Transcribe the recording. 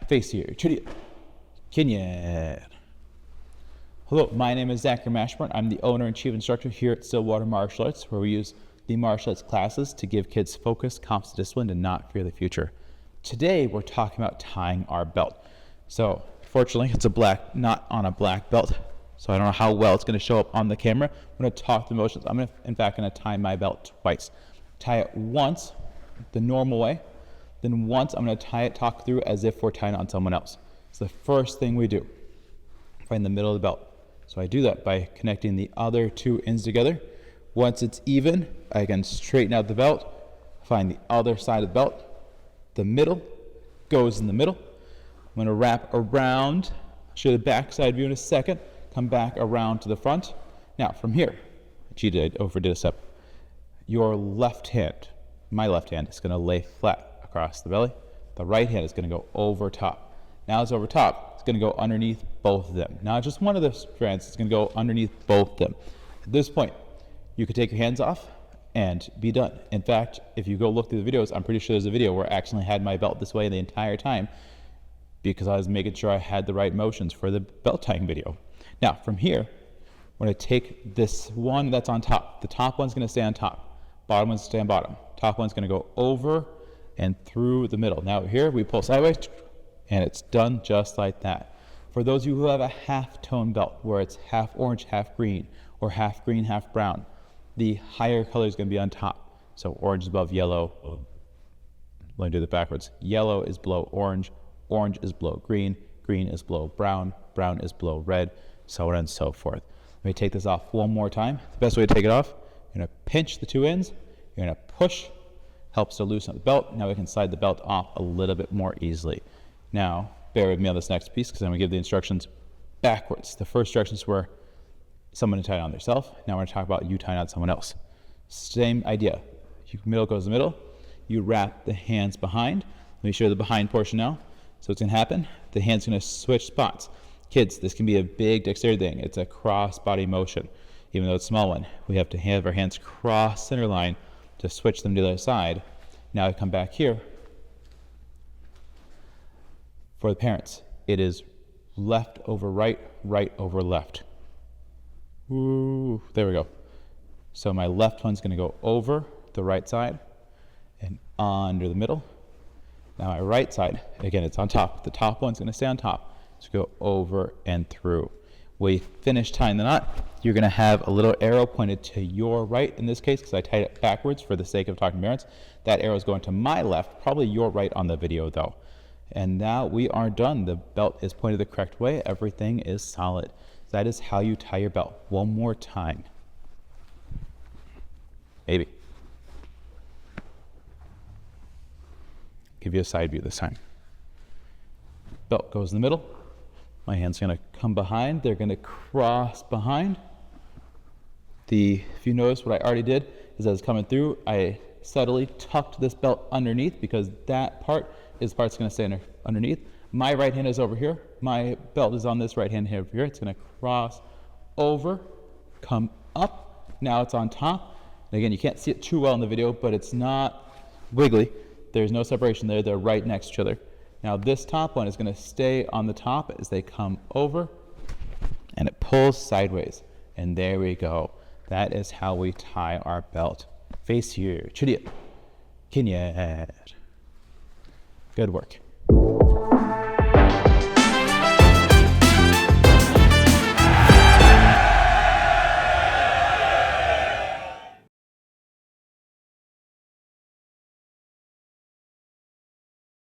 Face here. Chulia. Kenya. Hello, my name is Zachary Mashburn. I'm the owner and chief instructor here at Stillwater Martial Arts, where we use the martial arts classes to give kids focus, confidence, discipline, and not fear the future. Today, we're talking about tying our belt. So, fortunately, it's a black, not on a black belt, so I don't know how well it's going to show up on the camera. I'm going to talk the motions. I'm in fact going to tie my belt twice. Tie it once, the normal way. Then once, I'm going to tie it, talk through as if we're tying it on someone else. So the first thing we do, find the middle of the belt. So I do that by connecting the other two ends together. Once it's even, I can straighten out the belt, find the other side of the belt. The middle goes in the middle. I'm going to wrap around, show the back side view in a second, come back around to the front. Now from here, I overdid a step. Your left hand, my left hand, is going to lay flat across the belly. The right hand is going to go over top. Now it's over top, it's going to go underneath both of them. Not just one of the strands, it's going to go underneath both of them. At this point, you could take your hands off and be done. In fact, if you go look through the videos, I'm pretty sure there's a video where I actually had my belt this way the entire time because I was making sure I had the right motions for the belt tying video. Now, from here, I'm going to take this one that's on top. The top one's going to stay on top. Bottom one's stay on bottom. Top one's going to go over and through the middle. Now here, we pull sideways, and it's done just like that. For those of you who have a half-tone belt, where it's half orange, half green, or half green, half brown, the higher color is going to be on top. So orange is above yellow. Let me do that backwards. Yellow is below orange, orange is below green, green is below brown, brown is below red, so on and so forth. Let me take this off one more time. The best way to take it off, you're going to pinch the two ends, you're going to push, helps to loosen up the belt. Now we can slide the belt off a little bit more easily. Now, bear with me on this next piece because I'm going to give the instructions backwards. The first instructions were someone to tie it on themselves. Now we're going to talk about you tying on someone else. Same idea. Middle goes in the middle. You wrap the hands behind. Let me show you the behind portion now. So what's going to happen, the hand's going to switch spots. Kids, this can be a big dexterity thing. It's a cross-body motion. Even though it's a small one, we have to have our hands cross center line to switch them to the other side. Now I come back here. For the parents, it is left over right, right over left. Ooh, there we go. So my left one's going to go over the right side and under the middle. Now my right side, again, it's on top. The top one's going to stay on top. So go over and through. When you finish tying the knot, you're going to have a little arrow pointed to your right in this case because I tied it backwards for the sake of talking to parents. That arrow is going to my left, probably your right on the video though. And now we are done. The belt is pointed the correct way. Everything is solid. That is how you tie your belt. One more time. Maybe. Give you a side view this time. Belt goes in the middle. My hand's going to come behind. They're going to cross behind. If you notice what I already did is as coming through, I subtly tucked this belt underneath because that part is the part that's going to stay underneath. My right hand is over here. My belt is on this right hand over here. It's going to cross over, come up. Now it's on top. And again, you can't see it too well in the video, but it's not wiggly. There's no separation there. They're right next to each other. Now this top one is going to stay on the top as they come over, and it pulls sideways. And there we go. That is how we tie our belt. Face here. Chulia. Kenya. Good work.